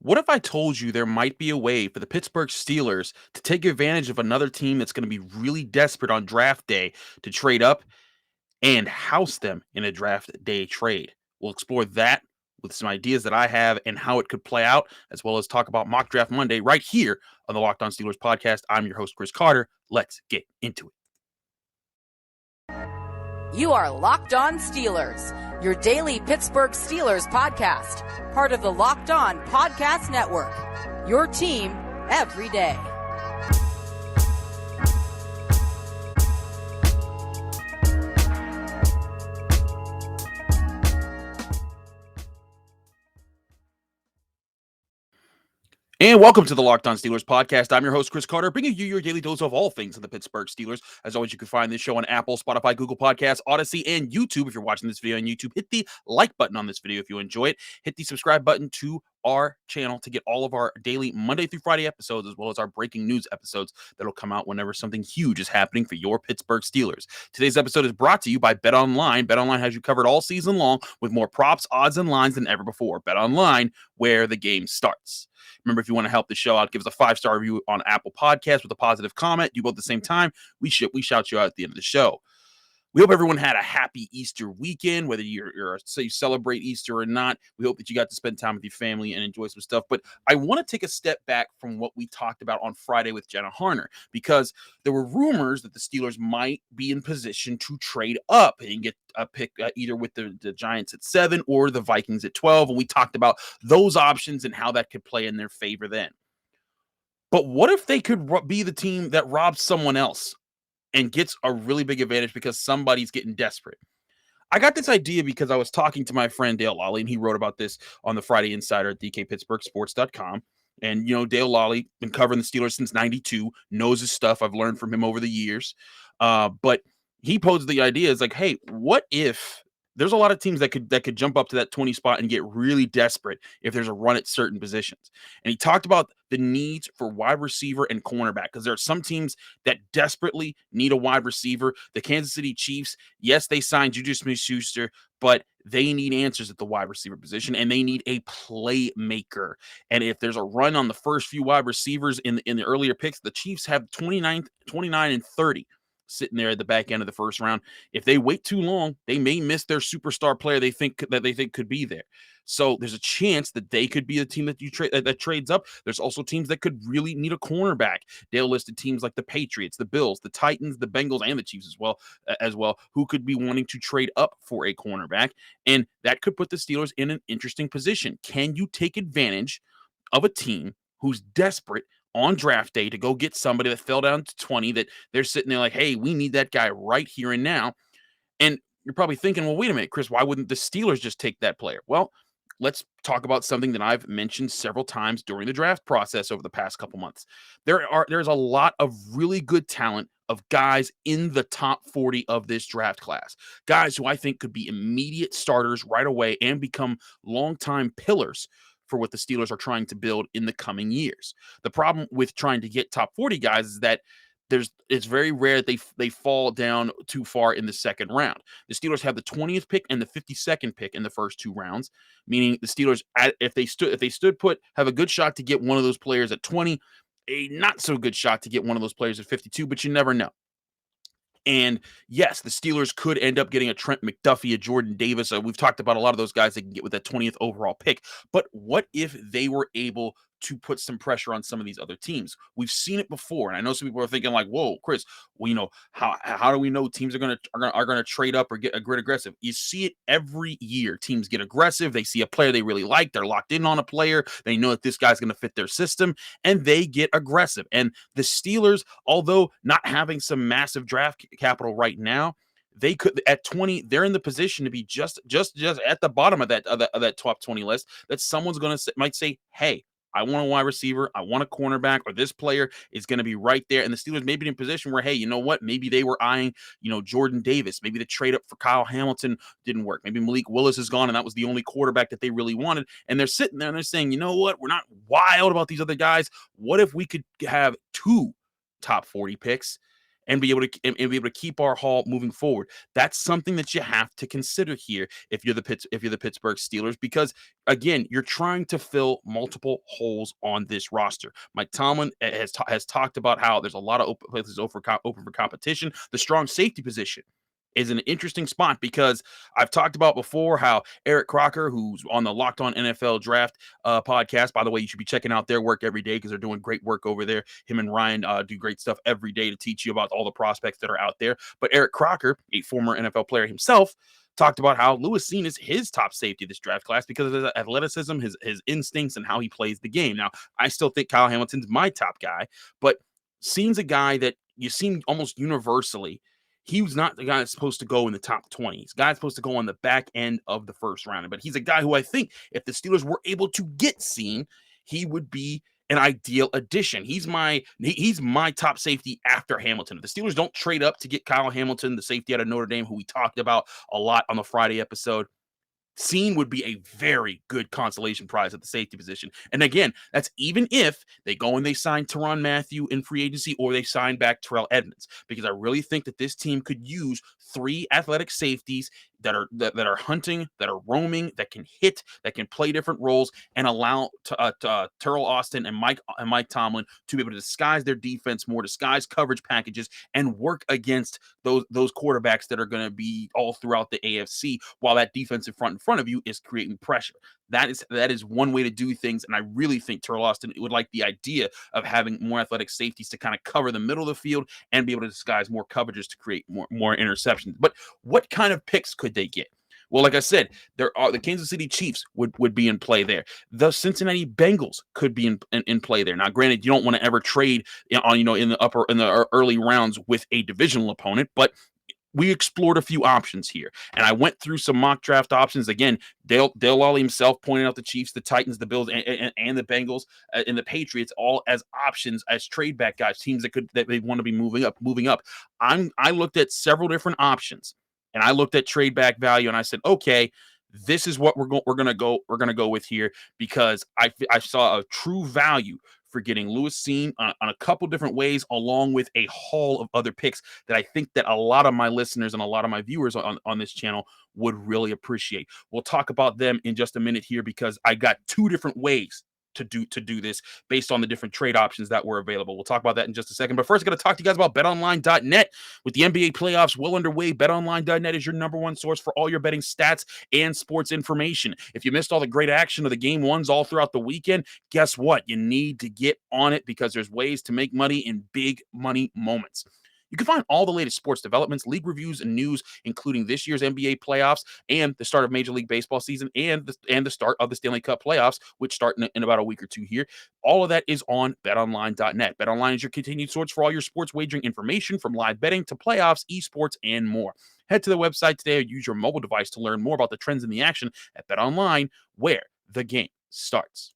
What if I told you there might be a way for the Pittsburgh Steelers to take advantage of another team that's going to be really desperate on draft day to trade up and house them in a draft day trade? We'll explore that with some ideas that I have and how it could play out, as well as talk about Mock Draft Monday right here on the Locked On Steelers podcast. I'm your host, Chris Carter. Let's get into it. You are Locked On Steelers, your daily Pittsburgh Steelers podcast, part of the Locked On Podcast Network, your team every day. And welcome to the Locked On Steelers podcast. I'm your host, Chris Carter, bringing you your daily dose of all things in the Pittsburgh Steelers. As always, you can find this show on Apple, Spotify, Google Podcasts, Odyssey, and YouTube. If you're watching this video on YouTube, hit the like button on this video if you enjoy it. Hit the subscribe button to our channel to get all of our daily Monday through Friday episodes, as well as our breaking news episodes that'll come out whenever something huge is happening for your Pittsburgh Steelers. Today's episode is brought to you by BetOnline. BetOnline has you covered all season long with more props, odds, and lines than ever before. BetOnline, where the game starts. Remember, if you want to help the show out, give us a 5-star review on Apple Podcasts with a positive comment. Do both at the same time. We shout you out at the end of the show. We hope everyone had a happy Easter weekend, whether you celebrate Easter or not. We hope that you got to spend time with your family and enjoy some stuff. But I want to take a step back from what we talked about on Friday with Jenna Harner, because there were rumors that the Steelers might be in position to trade up and get a pick either with the Giants at 7 or the Vikings at 12. And we talked about those options and how that could play in their favor then. But what if they could be the team that robs someone else and gets a really big advantage because somebody's getting desperate? I got this idea because I was talking to my friend Dale Lally, and he wrote about this on the Friday Insider at DKPittsburghSports.com. And, Dale Lally, been covering the Steelers since 92, knows his stuff. I've learned from him over the years. But he posed the idea, is like, hey, what if there's a lot of teams that could jump up to that 20 spot and get really desperate if there's a run at certain positions. And he talked about the needs for wide receiver and cornerback, because there are some teams that desperately need a wide receiver. The Kansas City Chiefs, yes, they signed Juju Smith-Schuster, but they need answers at the wide receiver position, and they need a playmaker. And if there's a run on the first few wide receivers in the earlier picks, the Chiefs have 29 and 30. Sitting there at the back end of the first round. If they wait too long, they may miss their superstar player they think could be there. So there's a chance that they could be a team that that trades up. There's also teams that could really need a cornerback. Dale listed teams like the Patriots, the Bills, the Titans, the Bengals, and the Chiefs as well, who could be wanting to trade up for a cornerback, and that could put the Steelers in an interesting position. Can you take advantage of a team who's desperate on draft day to go get somebody that fell down to 20, that they're sitting there like, hey, we need that guy right here and now? And you're probably thinking, well, wait a minute, Chris, why wouldn't the Steelers just take that player? Well, let's talk about something that I've mentioned several times during the draft process over the past couple months. There's a lot of really good talent of guys in the top 40 of this draft class, guys who I think could be immediate starters right away and become longtime pillars for what the Steelers are trying to build in the coming years. The problem with trying to get top 40 guys is that it's very rare that they fall down too far in the second round. The Steelers have the 20th pick and the 52nd pick in the first two rounds, meaning the Steelers, if they stood put, have a good shot to get one of those players at 20, a not so good shot to get one of those players at 52, but you never know. And yes, the Steelers could end up getting a Trent McDuffie, a Jordan Davis. We've talked about a lot of those guys they can get with that 20th overall pick. But what if they were able to put some pressure on some of these other teams? We've seen it before, and I know some people are thinking like, "Whoa, Chris, well, how do we know teams are gonna trade up or get aggressive?" You see it every year. Teams get aggressive. They see a player they really like. They're locked in on a player. They know that this guy's going to fit their system, and they get aggressive. And the Steelers, although not having some massive draft capital right now, they could at 20. They're in the position to be just at the bottom of that top 20 list. That someone's might say, "Hey, I want a wide receiver, I want a cornerback, or this player is going to be right there." And the Steelers may be in a position where, hey, you know what? Maybe they were eyeing, Jordan Davis. Maybe the trade up for Kyle Hamilton didn't work. Maybe Malik Willis is gone, and that was the only quarterback that they really wanted. And they're sitting there and they're saying, you know what? We're not wild about these other guys. What if we could have 2 top 40 picks and be able to keep our haul moving forward. That's something that you have to consider here if you're the Pittsburgh Steelers, because again, you're trying to fill multiple holes on this roster. Mike Tomlin has talked about how there's a lot of open places open for competition. The strong safety position is an interesting spot because I've talked about before how Eric Crocker, who's on the Locked On NFL Draft podcast, by the way, you should be checking out their work every day because they're doing great work over there. Him and Ryan do great stuff every day to teach you about all the prospects that are out there. But Eric Crocker, a former NFL player himself, talked about how Lewis Cine is his top safety this draft class because of his athleticism, his instincts, and how he plays the game. Now, I still think Kyle Hamilton's my top guy, but Cine's a guy that you see almost universally. He was not the guy that's supposed to go in the top 20. He's a guy that's supposed to go on the back end of the first round. But he's a guy who I think if the Steelers were able to get Cine, he would be an ideal addition. He's my top safety after Hamilton. If the Steelers don't trade up to get Kyle Hamilton, the safety out of Notre Dame, who we talked about a lot on the Friday episode, Cine would be a very good consolation prize at the safety position. And again, that's even if they go and they sign Tyrann Mathieu in free agency or they sign back Terrell Edmunds, because I really think that this team could use 3 athletic safeties that are hunting, that are roaming, that can hit, that can play different roles, and allow Terrell Austin and Mike Tomlin to be able to disguise their defense more, disguise coverage packages, and work against those quarterbacks that are going to be all throughout the AFC while that defense in front of you is creating pressure. That is one way to do things, and I really think Terrell Austin would like the idea of having more athletic safeties to kind of cover the middle of the field and be able to disguise more coverages to create more interceptions. But what kind of picks could they get? Well, like I said, the Kansas City Chiefs would be in play there. The Cincinnati Bengals could be in play there. Now, granted, you don't want to ever trade in the early rounds with a divisional opponent, but we explored a few options here, and I went through some mock draft options. Again, Dale Lally himself pointed out the Chiefs, the Titans, the Bills, and the Bengals and the Patriots all as options, as trade back guys, teams that they want to be moving up. I looked at several different options, and I looked at trade back value, and I said, okay, this is what we're gonna go with here, because I saw a true value for getting Lewis Cine on a couple different ways, along with a haul of other picks that I think that a lot of my listeners and a lot of my viewers on this channel would really appreciate. We'll talk about them in just a minute here, because I got 2 different ways to do this based on the different trade options that were available. We'll talk about that in just a second. But first, I got to talk to you guys about betonline.net. With the NBA playoffs well underway, betonline.net is your #1 source for all your betting stats and sports information. If you missed all the great action of the game ones all throughout the weekend, guess what? You need to get on it, because there's ways to make money in big money moments. You can find all the latest sports developments, league reviews, and news, including this year's NBA playoffs and the start of Major League Baseball season and the start of the Stanley Cup playoffs, which start in about a week or 2 here. All of that is on betonline.net. BetOnline is your continued source for all your sports wagering information, from live betting to playoffs, esports, and more. Head to the website today or use your mobile device to learn more about the trends in the action at BetOnline, where the game starts.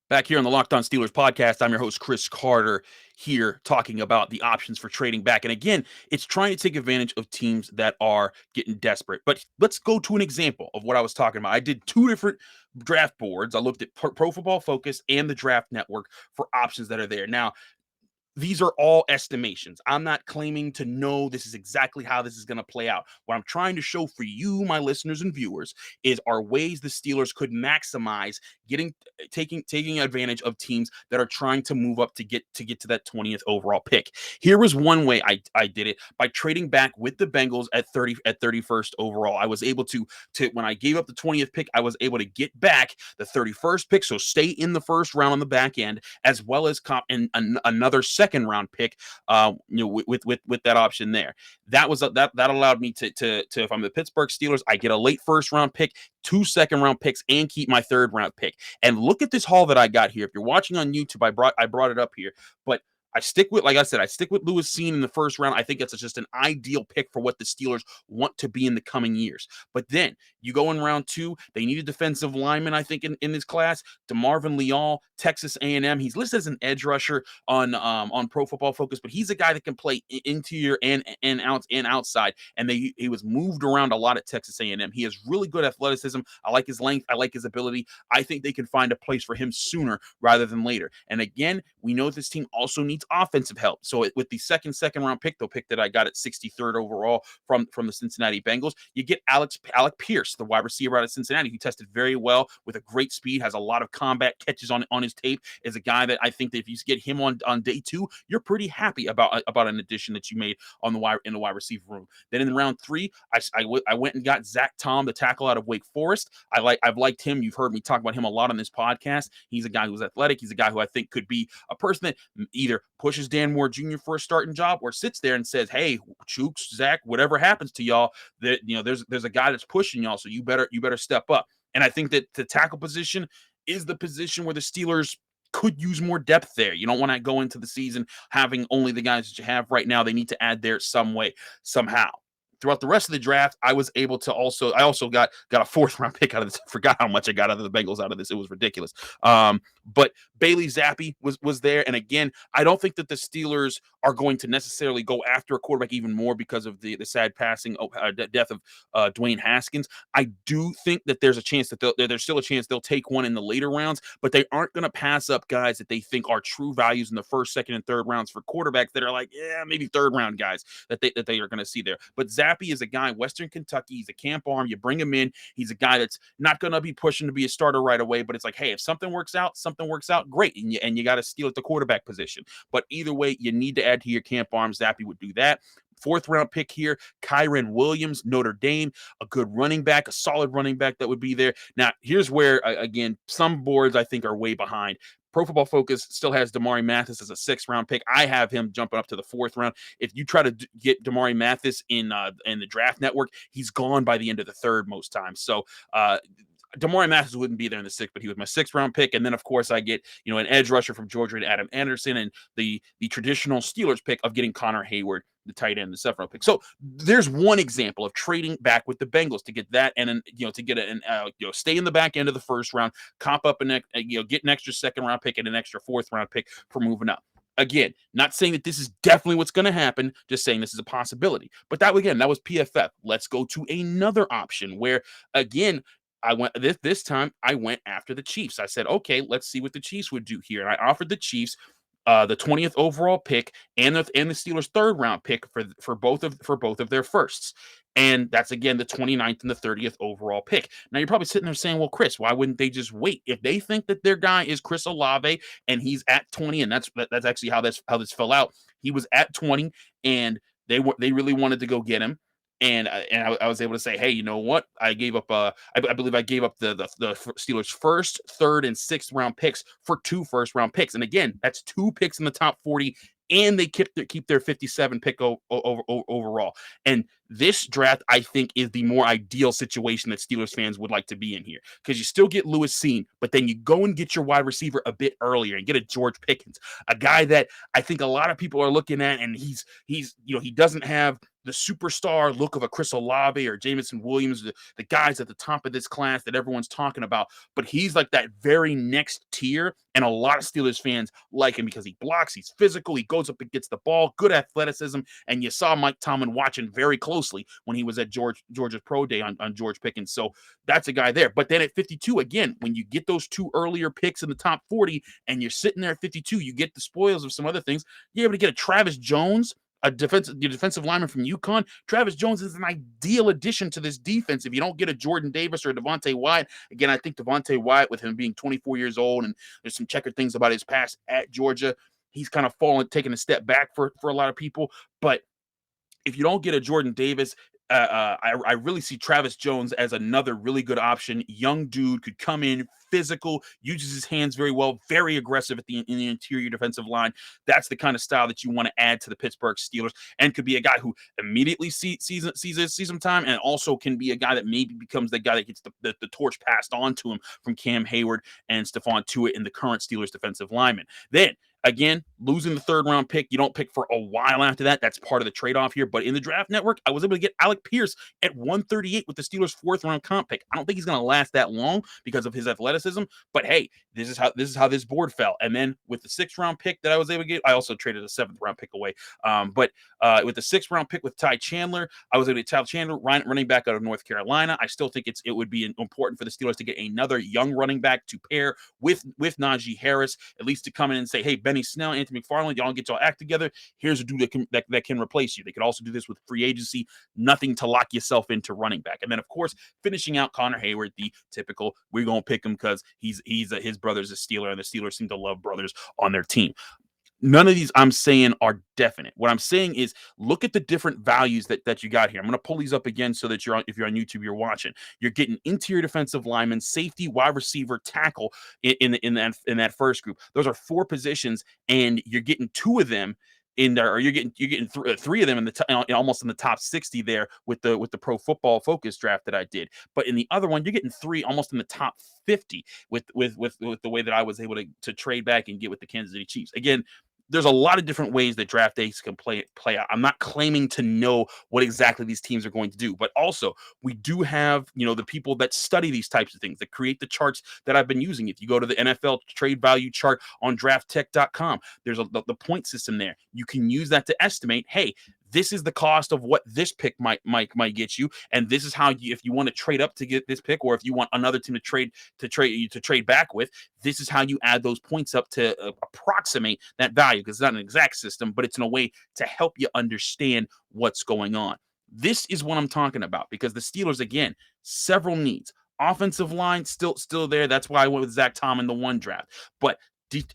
Back here on the Locked On Steelers podcast, I'm your host, Chris Carter, here talking about the options for trading back. And again, it's trying to take advantage of teams that are getting desperate. But let's go to an example of what I was talking about. I did 2 different draft boards. I looked at Pro Football Focus and the Draft Network for options that are there. Now, these are all estimations. I'm not claiming to know this is exactly how this is going to play out. What I'm trying to show for you, my listeners and viewers, are ways the Steelers could maximize taking advantage of teams that are trying to move up to get to that 20th overall pick. Here was one way I did it, by trading back with the Bengals at 31st overall. I was able to when I gave up the 20th pick, I was able to get back the 31st pick, so stay in the first round on the back end, as well as another second round pick, with that option there. That allowed me to if I'm the Pittsburgh Steelers, I get a late first round pick, 2 second round picks, and keep my 3rd round pick. And look at this haul that I got here. If you're watching on YouTube, I brought it up here, but like I said, I stick with Lewis Cine in the first round. I think that's just an ideal pick for what the Steelers want to be in the coming years. But then you go in round 2, they need a defensive lineman, I think, in this class. DeMarvin Leal, Texas A&M. He's listed as an edge rusher on Pro Football Focus, but he's a guy that can play interior and outside. And he was moved around a lot at Texas A&M. He has really good athleticism. I like his length. I like his ability. I think they can find a place for him sooner rather than later. And again, we know this team also needs offensive help. So with the second round pick, the pick that I got at 63rd overall from the Cincinnati Bengals, you get Alec Pierce, the wide receiver out of Cincinnati, who tested very well with a great speed, has a lot of combat catches on his tape, is a guy that I think that if you get him on day 2, you're pretty happy about an addition that you made in the wide receiver room. Then in round 3, I went and got Zach Tom, the tackle out of Wake Forest. I've liked him. You've heard me talk about him a lot on this podcast. He's a guy who's athletic. He's a guy who I think could be a person that either pushes Dan Moore Jr. for a starting job or sits there and says, "Hey, Chooks, Zach, whatever happens to y'all, that there's a guy that's pushing y'all, so you better step up." And I think that the tackle position is the position where the Steelers could use more depth there. You don't want to go into the season having only the guys that you have right now. They need to add there some way, somehow. Throughout the rest of the draft, I was able to I also got a 4th round pick out of this. I forgot how much I got out of the Bengals out of this. It was ridiculous. But Bailey Zappi was there. And again, I don't think that the Steelers are going to necessarily go after a quarterback even more because of the sad passing death of Dwayne Haskins. I do think that there's a chance that there's still a chance they'll take one in the later rounds, but they aren't going to pass up guys that they think are true values in the 1st, 2nd, and 3rd rounds for quarterbacks that are like, yeah, maybe 3rd round guys that they are going to see there. But Zappi is a guy, Western Kentucky. He's a camp arm. You bring him in. He's a guy that's not going to be pushing to be a starter right away, but it's like, hey, if something works out, great. And you got to steal at the quarterback position. But either way, you need to add to your camp arm. Zappi would do that. 4th round pick here, Kyren Williams, Notre Dame, a good running back, a solid running back that would be there. Now, here's where, again, some boards I think are way behind. Pro Football Focus still has Damari Mathis as a 6th round pick. I have him jumping up to the 4th round. If you try to get Damari Mathis in the Draft Network, he's gone by the end of the 3rd most times. So Damari Mathis wouldn't be there in the 6th, but he was my 6th round pick. And then, of course, I get an edge rusher from Georgia and Adam Anderson, and the traditional Steelers pick of getting Connor Hayward, the tight end, the 7th round pick. So there's one example of trading back with the Bengals to get that, and to get stay in the back end of the 1st round, cop up get an extra 2nd round pick and an extra 4th round pick for moving up. Again, not saying that this is definitely what's going to happen, just saying this is a possibility. But that was PFF. Let's go to another option where, again, I went this time. I went after the Chiefs. I said, okay, let's see what the Chiefs would do here. And I offered the Chiefs the 20th overall pick and the Steelers' 3rd round pick for both of their firsts. And that's, again, the 29th and the 30th overall pick. Now, you're probably sitting there saying, well, Chris, why wouldn't they just wait? If they think that their guy is Chris Olave and he's at 20, and that's actually how this fell out. He was at 20, and they really wanted to go get him. And I was able to say, hey, you know what? I gave up. I believe I gave up the Steelers' 1st, 3rd, and 6th round picks for 2 1st round picks. And again, that's 2 picks in the top 40, and they keep their 57 pick overall. And this draft, I think, is the more ideal situation that Steelers fans would like to be in here, because you still get Lewis Cine, but then you go and get your wide receiver a bit earlier and get a George Pickens, a guy that I think a lot of people are looking at, and he's he doesn't have the superstar look of a Chris Olave or Jameson Williams, the guys at the top of this class that everyone's talking about. But he's like that very next tier, and a lot of Steelers fans like him because he blocks, he's physical, he goes up and gets the ball, good athleticism, and you saw Mike Tomlin watching very closely when he was at Georgia's Pro Day on George Pickens. So that's a guy there. But then at 52, again, when you get those 2 earlier picks in the top 40 and you're sitting there at 52, you get the spoils of some other things. You're able to get a Travis Jones, a defensive lineman from UConn. Travis Jones is an ideal addition to this defense. If you don't get a Jordan Davis or a Devontae Wyatt, again, I think Devontae Wyatt, with him being 24 years old, and there's some checkered things about his past at Georgia, he's kind of taking a step back for a lot of people. But if you don't get a Jordan Davis, I really see Travis Jones as another really good option. Young dude, could come in, physical, uses his hands very well, very aggressive in the interior defensive line. That's the kind of style that you want to add to the Pittsburgh Steelers, and could be a guy who immediately sees some time, and also can be a guy that maybe becomes the guy that gets the torch passed on to him from Cam Hayward and Stephon Tuitt in the current Steelers defensive lineman. Then Again, losing the 3rd-round pick, you don't pick for a while after that. That's part of the trade-off here. But in the draft network, I was able to get Alec Pierce at 138 with the Steelers' 4th-round comp pick. I don't think he's going to last that long because of his athleticism. But hey, this is how this board fell. And then with the 6th-round pick that I was able to get, I also traded a 7th-round pick away. But with the 6th-round pick with Ty Chandler, I was able to get Ty Chandler, running back out of North Carolina. I still think it would be important for the Steelers to get another young running back to pair with Najee Harris, at least to come in and say, hey, Benny Snell, Anthony McFarland, y'all get y'all act together. Here's a dude that can replace you. They could also do this with free agency. Nothing to lock yourself into running back. And then, of course, finishing out Connor Hayward, the typical, we're going to pick him because his brother's a Steeler, and the Steelers seem to love brothers on their team. None of these I'm saying are definite. What I'm saying is look at the different values that you got here. I'm going to pull these up again so that if you're on YouTube, you're watching. You're getting interior defensive lineman, safety, wide receiver, tackle in that first group. Those are 4 positions, and you're getting 2 of them in there, or you're getting 3 of them almost in the top 60 there with the Pro Football Focus draft that I did. But in the other one, you're getting 3 almost in the top 50 with the way that I was able to trade back and get with the Kansas City Chiefs. Again, there's a lot of different ways that draft days can play out. I'm not claiming to know what exactly these teams are going to do, but also we do have, the people that study these types of things, that create the charts that I've been using. If you go to the NFL trade value chart on drafttech.com, there's the point system there. You can use that to estimate, hey, this is the cost of what this pick might get you, and this is how if you want to trade up to get this pick, or if you want another team to trade back with, this is how you add those points up to approximate that value, because it's not an exact system, but it's in a way to help you understand what's going on. This is what I'm talking about, because the Steelers, again, several needs. Offensive line still there. That's why I went with Zach Tom in the 1 draft. But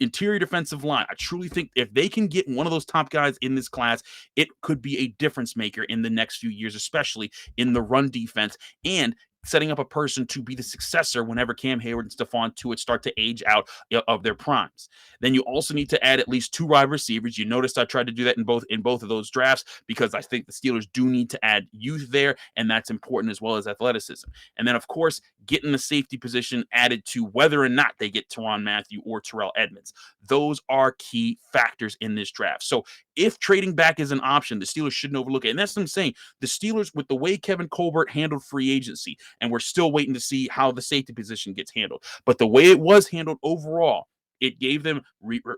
interior defensive line, I truly think if they can get one of those top guys in this class, it could be a difference maker in the next few years, especially in the run defense, and setting up a person to be the successor whenever Cam Hayward and Stephon Tuitt start to age out of their primes. Then you also need to add at least 2 wide receivers. You noticed I tried to do that in both of those drafts, because I think the Steelers do need to add youth there, and that's important, as well as athleticism. And then, of course, getting the safety position added to whether or not they get Tyrann Mathieu or Terrell Edmunds. Those are key factors in this draft. So if trading back is an option, the Steelers shouldn't overlook it. And that's what I'm saying. The Steelers, with the way Kevin Colbert handled free agency, and we're still waiting to see how the safety position gets handled, but the way it was handled overall, it gave them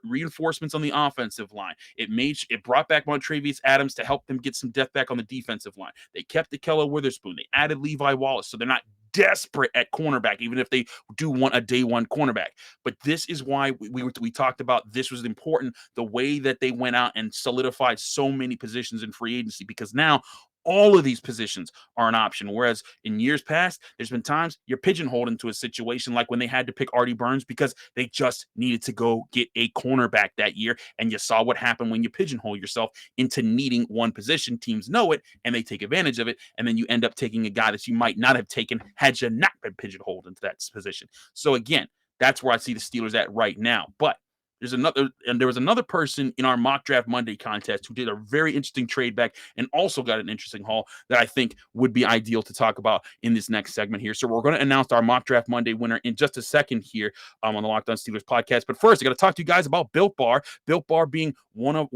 reinforcements on the offensive line. It brought back Montravius Adams to help them get some depth back on the defensive line. They kept Akella Witherspoon. They added Levi Wallace, so they're not desperate at cornerback, even if they do want a day 1 cornerback. But this is why we talked about this was important, the way that they went out and solidified so many positions in free agency, because now all of these positions are an option. Whereas in years past, there's been times you're pigeonholed into a situation like when they had to pick Artie Burns because they just needed to go get a cornerback that year. And you saw what happened when you pigeonhole yourself into needing one position. Teams know it and they take advantage of it. And then you end up taking a guy that you might not have taken had you not been pigeonholed into that position. So again, that's where I see the Steelers at right now. But there was another person in our Mock Draft Monday contest who did a very interesting trade back and also got an interesting haul that I think would be ideal to talk about in this next segment here. So we're going to announce our Mock Draft Monday winner in just a second here on the Locked On Steelers podcast. But first, I got to talk to you guys about Built Bar. Built Bar being one of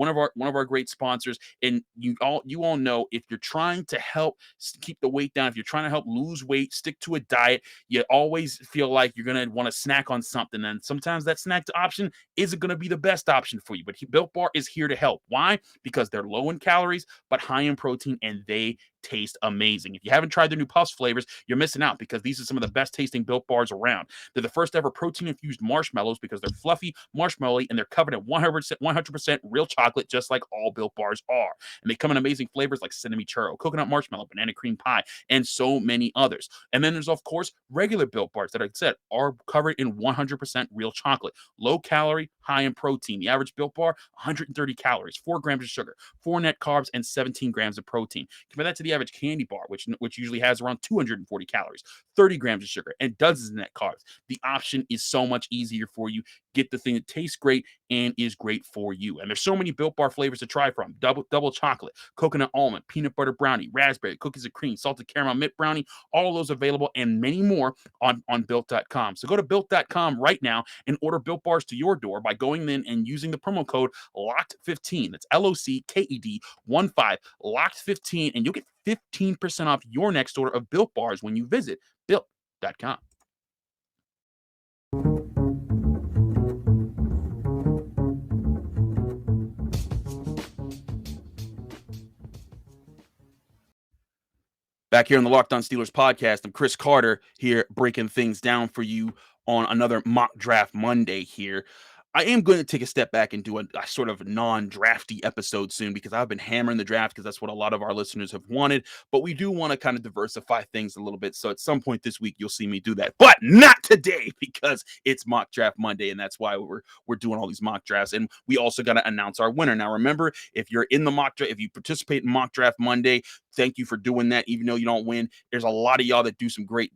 our great sponsors, and you all know, if you're trying to help keep the weight down, if you're trying to help lose weight, stick to a diet, you always feel like you're going to want to snack on something, and sometimes that snack option isn't going to be the best option for you. But Built Bar is here to help. Why? Because they're low in calories but high in protein, and they taste amazing. If you haven't tried their new Puffs flavors, you're missing out, because these are some of the best tasting Built Bars around. They're the first ever protein infused marshmallows, because they're fluffy, marshmallowy, and they're covered in 100% real chocolate, just like all Built Bars are. And they come in amazing flavors like cinnamon churro, coconut marshmallow, banana cream pie, and so many others. And then there's, of course, regular Built Bars that I said are covered in 100% real chocolate, low calorie, high in protein. The average Built Bar, 130 calories, 4 grams of sugar, 4 net carbs, and 17 grams of protein. Compare that to the average candy bar, which usually has around 240 calories, 30 grams of sugar, and dozens of net carbs. The option is so much easier for you. Get the thing that tastes great and is great for you. And there's so many Built Bar flavors to try from: double chocolate, coconut almond, peanut butter brownie, raspberry, cookies and cream, salted caramel mint brownie, all of those available, and many more on built.com. So go to built.com right now and order Built Bars to your door by going in and using the promo code LOCKED15. That's LOCKED15, LOCKED15, and you'll get 15% off your next order of Built Bars when you visit built.com. Back here on the Locked On Steelers podcast, I'm Chris Carter here breaking things down for you on another mock draft Monday here. I am going to take a step back and do a sort of non-drafty episode soon because I've been hammering the draft because that's what a lot of our listeners have wanted. But we do want to kind of diversify things a little bit. So at some point this week, you'll see me do that. But not today because it's mock draft Monday. And that's why we're doing all these mock drafts. And we also got to announce our winner. Now, remember, if you're in the mock draft, if you participate in mock draft Monday, thank you for doing that. Even though you don't win, there's a lot of y'all that do some great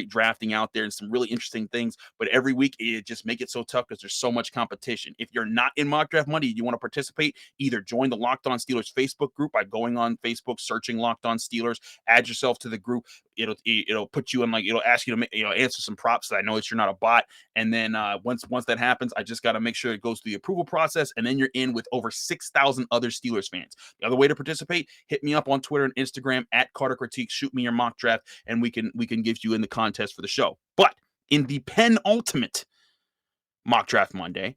drafting out there and some really interesting things. But every week, it just make it so tough because there's so much competition. If you're not in mock draft Monday, you want to participate, either join the Locked On Steelers Facebook group by going on Facebook, searching Locked On Steelers, add yourself to the group. It'll put you in, like, it'll ask you to answer some props so I know that you're not a bot. And then once that happens, I just got to make sure it goes through the approval process, and then you're in with over 6,000 other Steelers fans. The other way to participate, hit me up on Twitter and Instagram at Carter Critique. Shoot me your mock draft, and we can give you in the contest for the show. But in the penultimate mock draft Monday,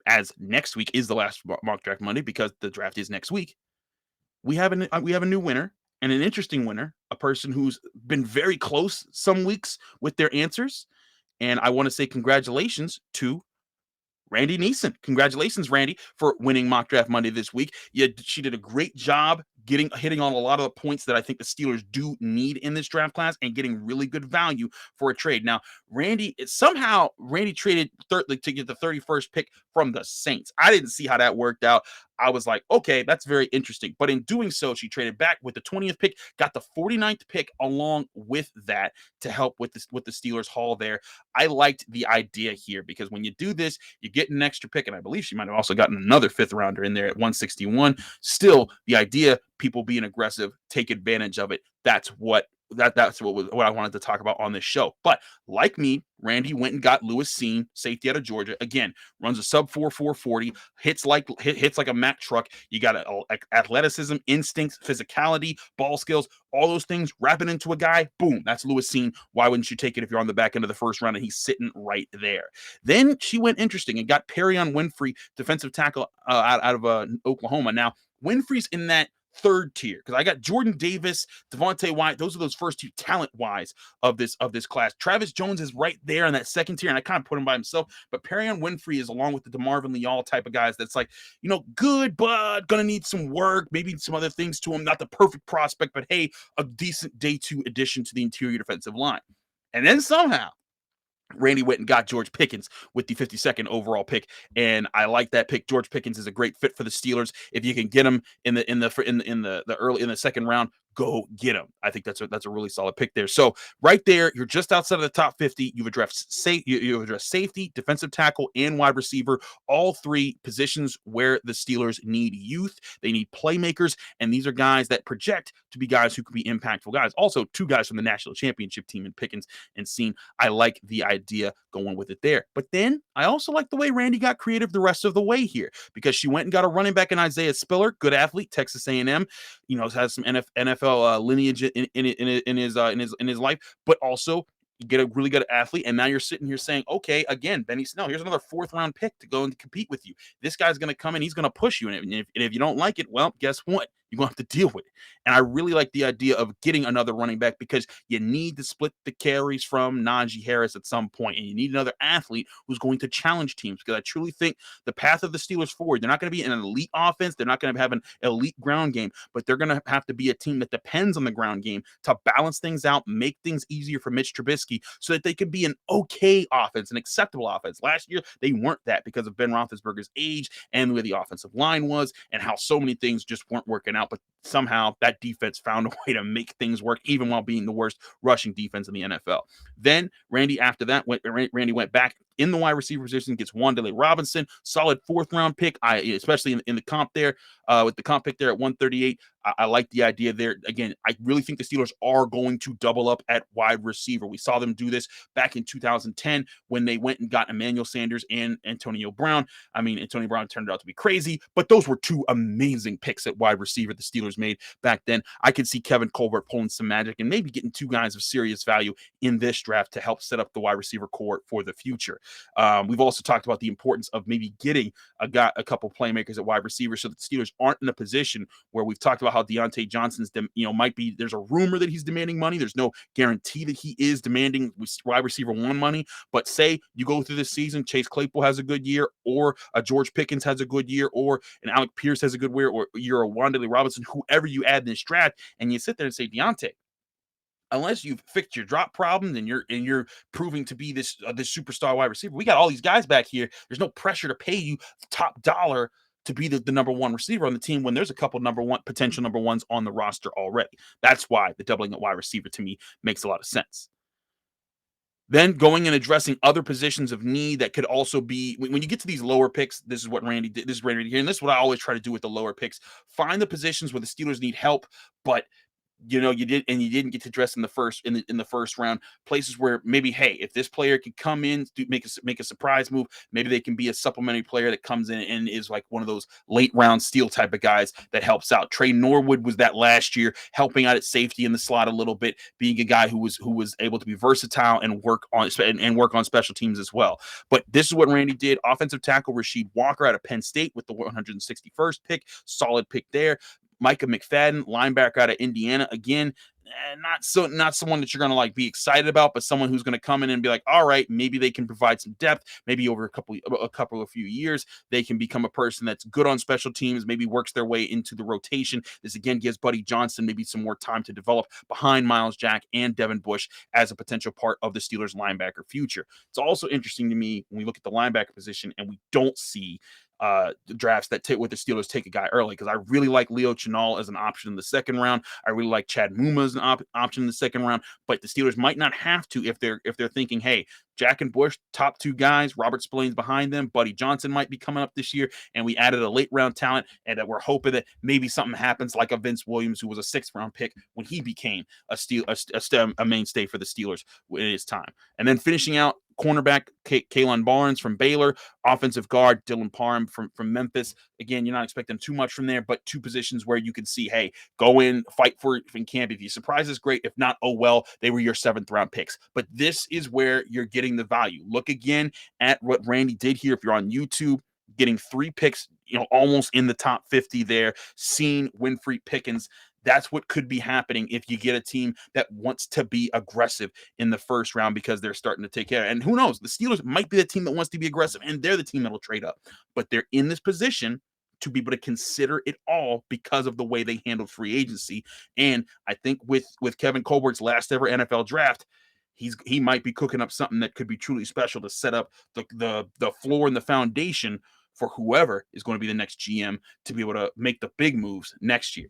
as next week is the last mock draft Monday because the draft is next week, we have a new winner, and an interesting winner, a person who's been very close some weeks with their answers. And I want to say congratulations to Randy Neeson. Congratulations, Randy, for winning Mock Draft Monday this week. She did a great job hitting on a lot of the points that I think the Steelers do need in this draft class and getting really good value for a trade. Now, Randy traded to get the 31st pick from the Saints. I didn't see how that worked out. I was like, okay, that's very interesting. But in doing so, she traded back with the 20th pick, got the 49th pick along with that to help with the Steelers haul there. I liked the idea here because when you do this, you get an extra pick. And I believe she might have also gotten another 5th rounder in there at 161. Still, the idea, people being aggressive, take advantage of it. That's what I wanted to talk about on this show. But like me, Randy went and got Lewis Seen, safety out of Georgia. Again, runs a sub 4.40, hits like a Mack truck. You got athleticism, instincts, physicality, ball skills, all those things. Wrap it into a guy, boom, that's Lewis Seen. Why wouldn't you take it if you're on the back end of the first round and he's sitting right there? Then she went interesting and got Perrian Winfrey, defensive tackle out of Oklahoma. Now, Winfrey's in that third tier because I got Jordan Davis, Devontae Wyatt. Those are those first two talent-wise of this class. Travis Jones is right there in that second tier, and I kind of put him by himself. But Perrian Winfrey is along with the DeMarvin Leal type of guys that's like, good, but gonna need some work, maybe some other things to him. Not the perfect prospect, but hey, a decent day 2 addition to the interior defensive line. And then somehow Randy went and got George Pickens with the 52nd overall pick, and I like that pick. George Pickens is a great fit for the Steelers. If you can get him in the second round, go get him. I think that's a really solid pick there. So right there, you're just outside of the top 50. You've addressed safety, defensive tackle, and wide receiver. All 3 positions where the Steelers need youth. They need playmakers, and these are guys that project to be guys who can be impactful guys. Also, 2 guys from the national championship team in Pickens and Seen. I like the idea going with it there. But then I also like the way Randy got creative the rest of the way here because she went and got a running back in Isaiah Spiller, good athlete, Texas A&M. Has some NFL lineage in his life, but also you get a really good athlete, and now you're sitting here saying, okay, again, Benny Snell, here's another 4th round pick to go and compete with you. This guy's going to come in, he's going to push you, and if you don't like it, well, guess what? You're going to have to deal with it. And I really like the idea of getting another running back because you need to split the carries from Najee Harris at some point, and you need another athlete who's going to challenge teams because I truly think the path of the Steelers forward, they're not going to be an elite offense. They're not going to have an elite ground game, but they're going to have to be a team that depends on the ground game to balance things out, make things easier for Mitch Trubisky so that they can be an okay offense, an acceptable offense. Last year, they weren't that because of Ben Roethlisberger's age and where the offensive line was and how so many things just weren't working out. But somehow that defense found a way to make things work, even while being the worst rushing defense in the NFL. Then Randy, after that, Randy went back in the wide receiver position, gets Wan'Dale Robinson, solid 4th-round pick. Especially in the comp there, with the comp pick there at 138. I like the idea there. Again, I really think the Steelers are going to double up at wide receiver. We saw them do this back in 2010 when they went and got Emmanuel Sanders and Antonio Brown. I mean, Antonio Brown turned out to be crazy, but those were 2 amazing picks at wide receiver the Steelers made back then. I could see Kevin Colbert pulling some magic and maybe getting 2 guys of serious value in this draft to help set up the wide receiver core for the future. We've also talked about the importance of maybe getting a couple playmakers at wide receiver so that the Steelers aren't in a position where we've talked about how Deontay Johnson's, might be, there's a rumor that he's demanding money. There's no guarantee that he is demanding wide receiver 1 money, but say you go through this season, Chase Claypool has a good year, or a George Pickens has a good year, or an Alec Pierce has a good year, or you're a Wan'Dale Robinson, whoever you add in this draft, and you sit there and say, Deontay, unless you've fixed your drop problem and you're proving to be this superstar wide receiver, we got all these guys back here. There's no pressure to pay you top dollar to be the number 1 receiver on the team when there's a couple potential number 1s on the roster already. That's why the doubling at wide receiver to me makes a lot of sense. Then going and addressing other positions of need that could also be, when you get to these lower picks, this is what Randy did. This is Randy here, and this is what I always try to do with the lower picks. Find the positions where the Steelers need help, but you didn't get to dress in the first round, places where maybe, hey, if this player could come in, make a surprise move, maybe they can be a supplementary player that comes in and is like one of those late round steal type of guys that helps out. Trey Norwood was that last year, helping out at safety in the slot a little bit, being a guy who was able to be versatile and work on special teams as well. But this is what Randy did. Offensive tackle Rasheed Walker out of Penn State with the 161st pick, solid pick there. Micah Mcfadden, linebacker out of Indiana. Again, not someone that you're going to like be excited about, but someone who's going to come in and be like, all right, maybe they can provide some depth. Maybe over a few years, they can become a person that's good on special teams, maybe works their way into the rotation. This again gives Buddy Johnson maybe some more time to develop behind Miles Jack and Devin Bush as a potential part of the Steelers linebacker future. It's also interesting to me when we look at the linebacker position and we don't see drafts that with the Steelers take a guy early, because I really like Leo Chenal as an option in the 2nd round. I really like Chad Muma as an option in the 2nd round, but the Steelers might not have to if they're thinking, hey, Jack and Bush, top 2 guys, Robert Spillane's behind them, Buddy Johnson might be coming up this year, and we added a late round talent, and that we're hoping that maybe something happens like a Vince Williams, who was a 6th round pick when he became a mainstay for the Steelers in his time. And then finishing out, cornerback Kalen Barnes from Baylor, offensive guard Dylan Parham from Memphis. Again, you're not expecting too much from there, but 2 positions where you can see, hey, go in, fight for it in camp. If you surprise is great. If not, oh well, they were your 7th round picks. But this is where you're getting the value. Look again at what Randy did here. If you're on YouTube, getting 3 picks, almost in the top 50 there, seeing Winfrey, Pickens. That's what could be happening if you get a team that wants to be aggressive in the 1st round, because they're starting to take care. And who knows, the Steelers might be the team that wants to be aggressive, and they're the team that'll trade up. But they're in this position to be able to consider it all because of the way they handled free agency. And I think with Kevin Colbert's last ever NFL draft, he might be cooking up something that could be truly special to set up the floor and the foundation for whoever is going to be the next GM to be able to make the big moves next year.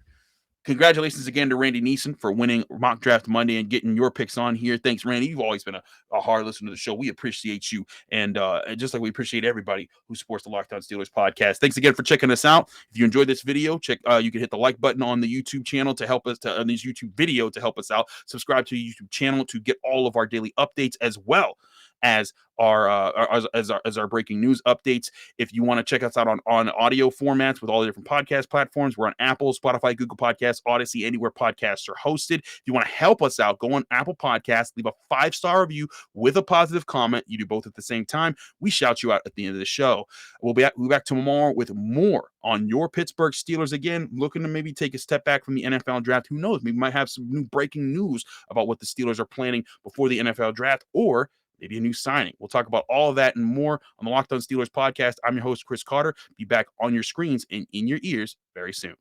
Congratulations again to Randy Neeson for winning Mock Draft Monday and getting your picks on here. Thanks, Randy. You've always been a hard listener to the show. We appreciate you. And just like we appreciate everybody who supports the Locked On Steelers podcast. Thanks again for checking us out. If you enjoyed this video, you can hit the like button on the YouTube channel to help us on this YouTube video to help us out. Subscribe to the YouTube channel to get all of our daily updates, as well as our breaking news updates. If you want to check us out on audio formats with all the different podcast platforms, we're on Apple, Spotify, Google Podcasts, Odyssey, anywhere podcasts are hosted. If you want to help us out, go on Apple Podcasts, leave a 5-star review with a positive comment. You do both at the same time. We shout you out at the end of the show. We'll be back tomorrow with more on your Pittsburgh Steelers. Again, looking to maybe take a step back from the NFL draft. Who knows? Maybe we might have some new breaking news about what the Steelers are planning before the NFL draft, or maybe a new signing. We'll talk about all of that and more on the Locked On Steelers podcast. I'm your host, Chris Carter. Be back on your screens and in your ears very soon.